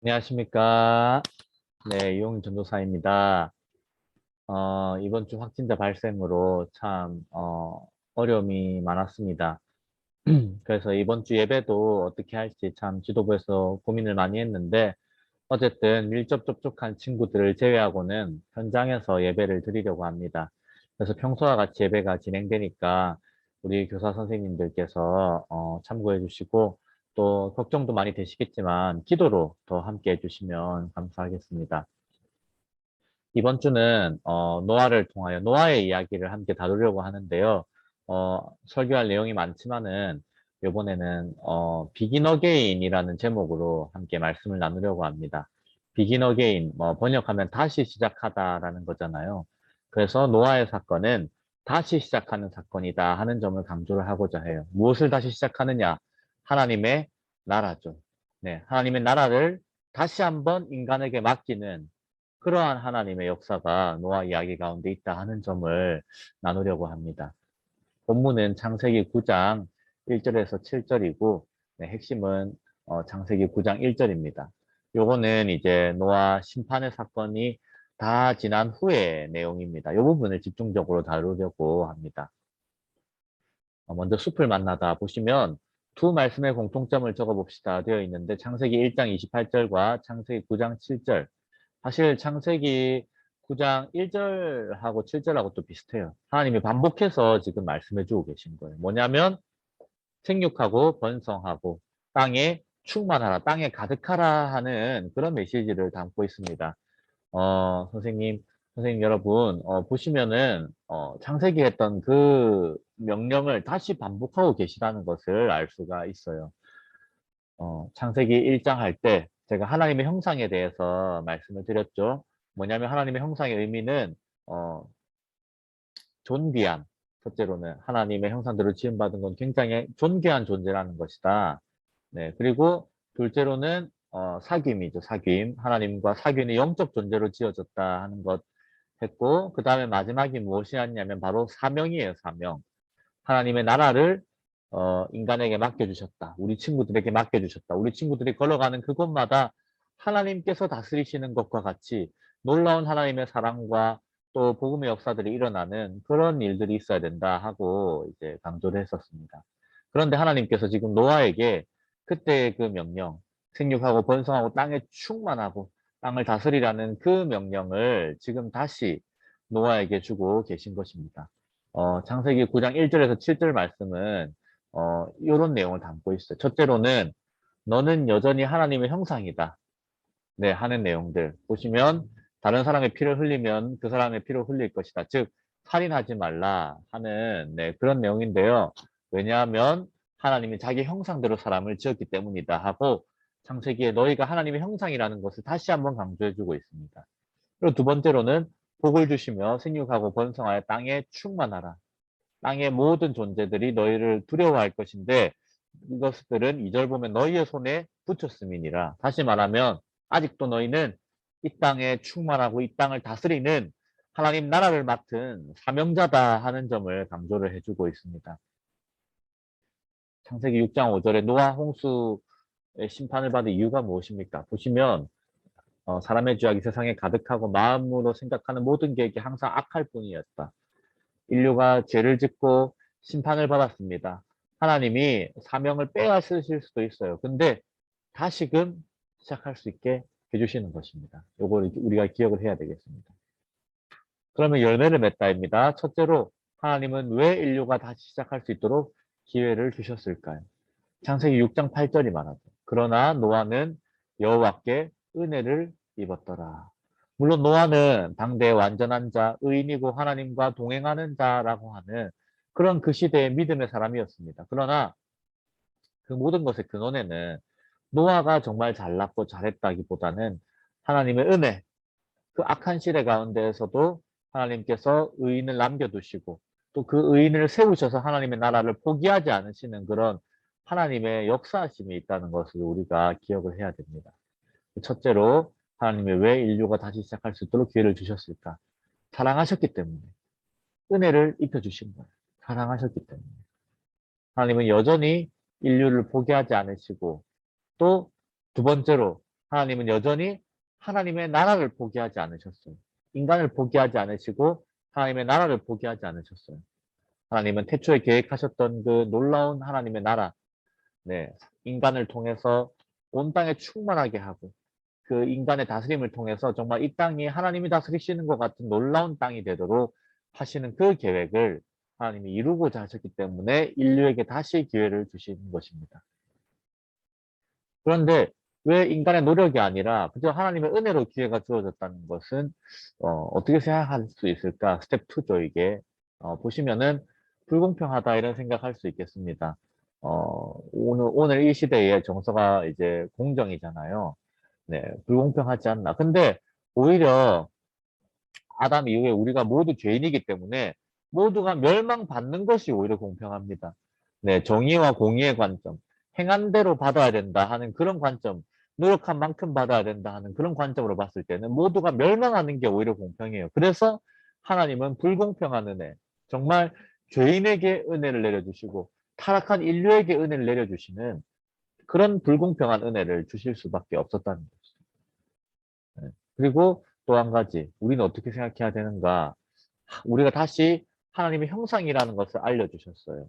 안녕하십니까. 네, 이용 전도사입니다. 이번 주 확진자 발생으로 참, 어려움이 많았습니다. 그래서 이번 주 예배도 어떻게 할지 참 지도부에서 고민을 많이 했는데, 어쨌든 밀접 접촉한 친구들을 제외하고는 현장에서 예배를 드리려고 합니다. 그래서 평소와 같이 예배가 진행되니까 우리 교사 선생님들께서 참고해 주시고 또 걱정도 많이 되시겠지만 기도로 더 함께 해주시면 감사하겠습니다. 이번 주는 노아를 통하여 노아의 이야기를 함께 다루려고 하는데요. 설교할 내용이 많지만은 이번에는 비긴 어게인이라는 제목으로 함께 말씀을 나누려고 합니다. 비긴 어게인, 번역하면 다시 시작하다라는 거잖아요. 그래서 노아의 사건은 다시 시작하는 사건이다 하는 점을 강조를 하고자 해요. 무엇을 다시 시작하느냐? 하나님의 나라죠. 네, 하나님의 나라를 다시 한번 인간에게 맡기는 그러한 하나님의 역사가 노아 이야기 가운데 있다 하는 점을 나누려고 합니다. 본문은 창세기 9장 1절에서 7절이고 핵심은 창세기 9장 1절입니다. 요거는 이제 노아 심판의 사건이 다 지난 후의 내용입니다. 이 부분을 집중적으로 다루려고 합니다. 먼저 숲을 만나다 보시면 두 말씀의 공통점을 적어봅시다 되어 있는데 창세기 1장 28절과 창세기 9장 7절. 사실 창세기 9장 1절하고 7절하고 또 비슷해요. 하나님이 반복해서 지금 말씀해 주고 계신 거예요. 뭐냐면 생육하고 번성하고 땅에 충만하라, 땅에 가득하라 하는 그런 메시지를 담고 있습니다. 선생님 여러분, 보시면은, 창세기 했던 그 명령을 다시 반복하고 계시다는 것을 알 수가 있어요. 창세기 1장 할 때 제가 하나님의 형상에 대해서 말씀을 드렸죠. 뭐냐면 하나님의 형상의 의미는, 존귀한, 첫째로는 하나님의 형상대로 지음받은 건 굉장히 존귀한 존재라는 것이다. 네, 그리고 둘째로는 사귐이죠. 사귐. 하나님과 사귐이 영적 존재로 지어졌다 하는 것 했고 그 다음에 마지막이 무엇이었냐면 바로 사명이에요. 사명. 하나님의 나라를 인간에게 맡겨주셨다. 우리 친구들에게 맡겨주셨다. 우리 친구들이 걸어가는 그곳마다 하나님께서 다스리시는 것과 같이 놀라운 하나님의 사랑과 또 복음의 역사들이 일어나는 그런 일들이 있어야 된다 하고 이제 강조를 했었습니다. 그런데 하나님께서 지금 노아에게 그때의 그 명령, 생육하고 번성하고 땅에 충만하고 땅을 다스리라는 그 명령을 지금 다시 노아에게 주고 계신 것입니다. 창세기 9장 1절에서 7절 말씀은 이런 내용을 담고 있어요. 첫째로는 너는 여전히 하나님의 형상이다. 네, 하는 내용들 보시면 다른 사람의 피를 흘리면 그 사람의 피를 흘릴 것이다. 즉 살인하지 말라 하는 그런 내용인데요. 왜냐하면 하나님이 자기 형상대로 사람을 지었기 때문이다 하고 창세기에 너희가 하나님의 형상이라는 것을 다시 한번 강조해주고 있습니다. 그리고 두 번째로는 복을 주시며 생육하고 번성하여 땅에 충만하라. 땅의 모든 존재들이 너희를 두려워할 것인데 이것들은 2절 보면 너희의 손에 붙였음이니라. 다시 말하면 아직도 너희는 이 땅에 충만하고 이 땅을 다스리는 하나님 나라를 맡은 사명자다 하는 점을 강조를 해주고 있습니다. 창세기 6장 5절에 노아 홍수의 심판을 받은 이유가 무엇입니까? 보시면 사람의 죄악이 세상에 가득하고 마음으로 생각하는 모든 계획이 항상 악할 뿐이었다. 인류가 죄를 짓고 심판을 받았습니다. 하나님이 사명을 빼앗으실 수도 있어요. 근데 다시금 시작할 수 있게 해주시는 것입니다. 요걸 우리가 기억을 해야 되겠습니다. 그러면 열매를 맺다입니다. 첫째로 하나님은 왜 인류가 다시 시작할 수 있도록 기회를 주셨을까요? 창세기 6장 8절이 말하죠. 그러나 노아는 여호와께 은혜를 입었더라. 물론 노아는 당대의 완전한 자, 의인이고 하나님과 동행하는 자라고 하는 그런 그 시대의 믿음의 사람이었습니다. 그러나 그 모든 것의 근원에는 노아가 정말 잘났고 잘했다기보다는 하나님의 은혜, 그 악한 시대 가운데에서도 하나님께서 의인을 남겨두시고 또 그 의인을 세우셔서 하나님의 나라를 포기하지 않으시는 그런 하나님의 역사하심이 있다는 것을 우리가 기억을 해야 됩니다. 첫째로 하나님이 왜 인류가 다시 시작할 수 있도록 기회를 주셨을까? 사랑하셨기 때문에 은혜를 입혀주신 거예요. 사랑하셨기 때문에 하나님은 여전히 인류를 포기하지 않으시고 또 두 번째로 하나님은 여전히 하나님의 나라를 포기하지 않으셨어요. 인간을 포기하지 않으시고 하나님의 나라를 포기하지 않으셨어요. 하나님은 태초에 계획하셨던 그 놀라운 하나님의 나라, 네, 인간을 통해서 온 땅에 충만하게 하고 그 인간의 다스림을 통해서 정말 이 땅이 하나님이 다스리시는 것 같은 놀라운 땅이 되도록 하시는 그 계획을 하나님이 이루고자 하셨기 때문에 인류에게 다시 기회를 주신 것입니다. 그런데 왜 인간의 노력이 아니라 그저 하나님의 은혜로 기회가 주어졌다는 것은 떻게 생각할 수 있을까? 스텝 2죠, 이게. 보시면은 불공평하다 이런 생각할 수 있겠습니다. 오늘 이 시대의 정서가 이제 공정이잖아요. 네, 불공평하지 않나. 근데 오히려 아담 이후에 우리가 모두 죄인이기 때문에 모두가 멸망받는 것이 오히려 공평합니다. 네, 정의와 공의의 관점, 행한 대로 받아야 된다 하는 그런 관점, 노력한 만큼 받아야 된다 하는 그런 관점으로 봤을 때는 모두가 멸망하는 게 오히려 공평해요. 그래서 하나님은 불공평한 은혜, 정말 죄인에게 은혜를 내려주시고 타락한 인류에게 은혜를 내려주시는 그런 불공평한 은혜를 주실 수밖에 없었다는 거죠. 네. 그리고 또 한 가지, 우리는 어떻게 생각해야 되는가? 우리가 다시 하나님의 형상이라는 것을 알려주셨어요.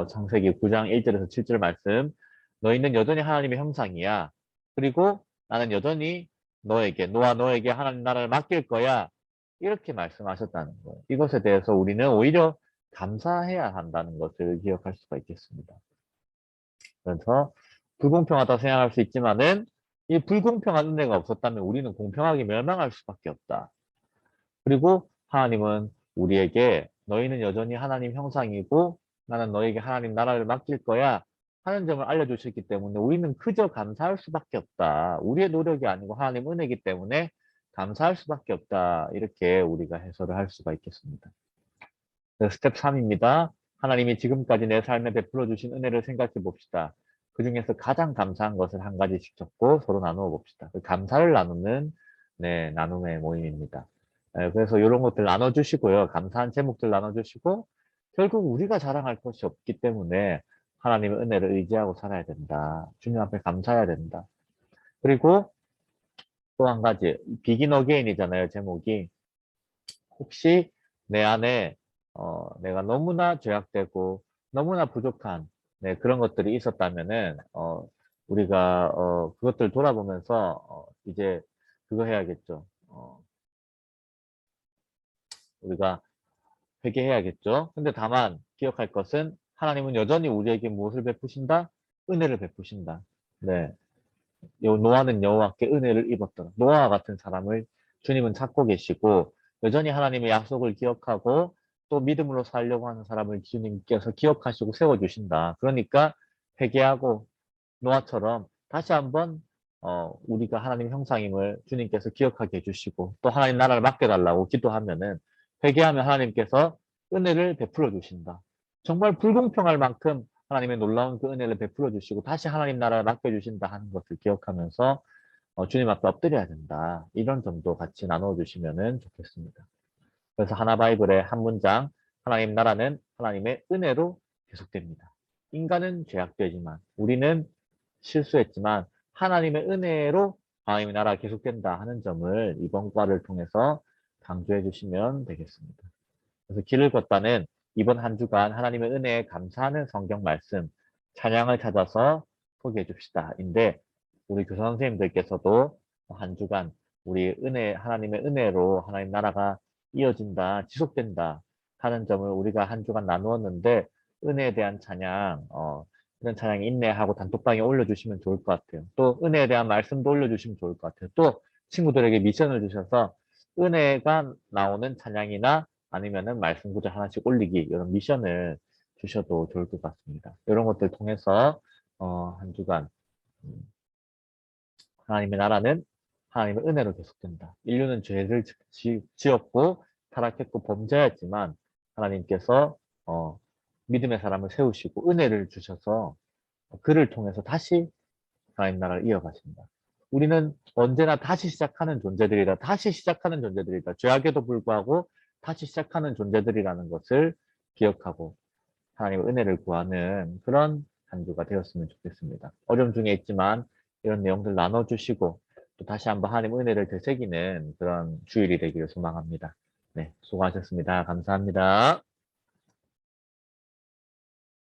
창세기 9장 1절에서 7절 말씀. 너희는 여전히 하나님의 형상이야. 그리고 나는 여전히 너와 너에게 하나님 나라를 맡길 거야. 이렇게 말씀하셨다는 거예요. 이것에 대해서 우리는 오히려 감사해야 한다는 것을 기억할 수가 있겠습니다. 그래서 불공평하다 생각할 수 있지만은 이 불공평한 은혜가 없었다면 우리는 공평하게 멸망할 수밖에 없다. 그리고 하나님은 우리에게 너희는 여전히 하나님 형상이고 나는 너에게 하나님 나라를 맡길 거야 하는 점을 알려주셨기 때문에 우리는 그저 감사할 수밖에 없다. 우리의 노력이 아니고 하나님 은혜이기 때문에 감사할 수밖에 없다. 이렇게 우리가 해설을 할 수가 있겠습니다. 스텝 3입니다. 하나님이 지금까지 내 삶에 베풀어 주신 은혜를 생각해 봅시다. 그 중에서 가장 감사한 것을 한 가지씩 적고 서로 나누어 봅시다. 그 감사를 나누는 네, 나눔의 모임입니다. 그래서 이런 것들 나눠주시고요. 감사한 제목들 나눠주시고 결국 우리가 자랑할 것이 없기 때문에 하나님의 은혜를 의지하고 살아야 된다. 주님 앞에 감사해야 된다. 그리고 또 한 가지 비긴 어게인이잖아요. 제목이. 혹시 내 안에 내가 너무나 죄악되고 너무나 부족한 네, 그런 것들이 있었다면은 우리가 그것들 돌아보면서 이제 그거 해야겠죠. 우리가 회개해야겠죠. 근데 다만 기억할 것은 하나님은 여전히 우리에게 무엇을 베푸신다? 은혜를 베푸신다. 네. 노아는 여호와께 은혜를 입었더라. 노아와 같은 사람을 주님은 찾고 계시고 여전히 하나님의 약속을 기억하고 또 믿음으로 살려고 하는 사람을 주님께서 기억하시고 세워주신다. 그러니까 회개하고 노아처럼 다시 한번 우리가 하나님 형상임을 주님께서 기억하게 해주시고 또 하나님 나라를 맡겨달라고 기도하면은 회개하면 하나님께서 은혜를 베풀어 주신다. 정말 불공평할 만큼 하나님의 놀라운 그 은혜를 베풀어 주시고 다시 하나님 나라를 맡겨주신다 하는 것을 기억하면서 주님 앞에 엎드려야 된다. 이런 점도 같이 나눠 주시면 좋겠습니다. 그래서 하나 바이블의 한 문장, 하나님 나라는 하나님의 은혜로 계속됩니다. 인간은 죄악되지만 우리는 실수했지만 하나님의 은혜로 하나님의 나라가 계속된다 하는 점을 이번 과를 통해서 강조해 주시면 되겠습니다. 그래서 길을 걷다는 이번 한 주간 하나님의 은혜에 감사하는 성경 말씀, 찬양을 찾아서 소개해 줍시다. 인데 우리 교사 선생님들께서도 한 주간 우리 하나님의 은혜로 하나님 나라가 이어진다, 지속된다 하는 점을 우리가 한 주간 나누었는데 은혜에 대한 찬양, 이런 찬양이 있네 하고 단톡방에 올려주시면 좋을 것 같아요. 또 은혜에 대한 말씀도 올려주시면 좋을 것 같아요. 또 친구들에게 미션을 주셔서 은혜가 나오는 찬양이나 아니면은 말씀 구절 하나씩 올리기 이런 미션을 주셔도 좋을 것 같습니다. 이런 것들 통해서 한 주간 하나님의 나라는 하나님의 은혜로 계속된다. 인류는 죄를 지었고 타락했고 범죄했지만 하나님께서 믿음의 사람을 세우시고 은혜를 주셔서 그를 통해서 다시 하나님 나라를 이어가신다. 우리는 언제나 다시 시작하는 존재들이다. 다시 시작하는 존재들이다. 죄악에도 불구하고 다시 시작하는 존재들이라는 것을 기억하고 하나님의 은혜를 구하는 그런 한 주가 되었으면 좋겠습니다. 어려움 중에 있지만 이런 내용들 나눠주시고 또 다시 한번 하나님 은혜를 되새기는 그런 주일이 되기를 소망합니다. 네, 수고하셨습니다. 감사합니다.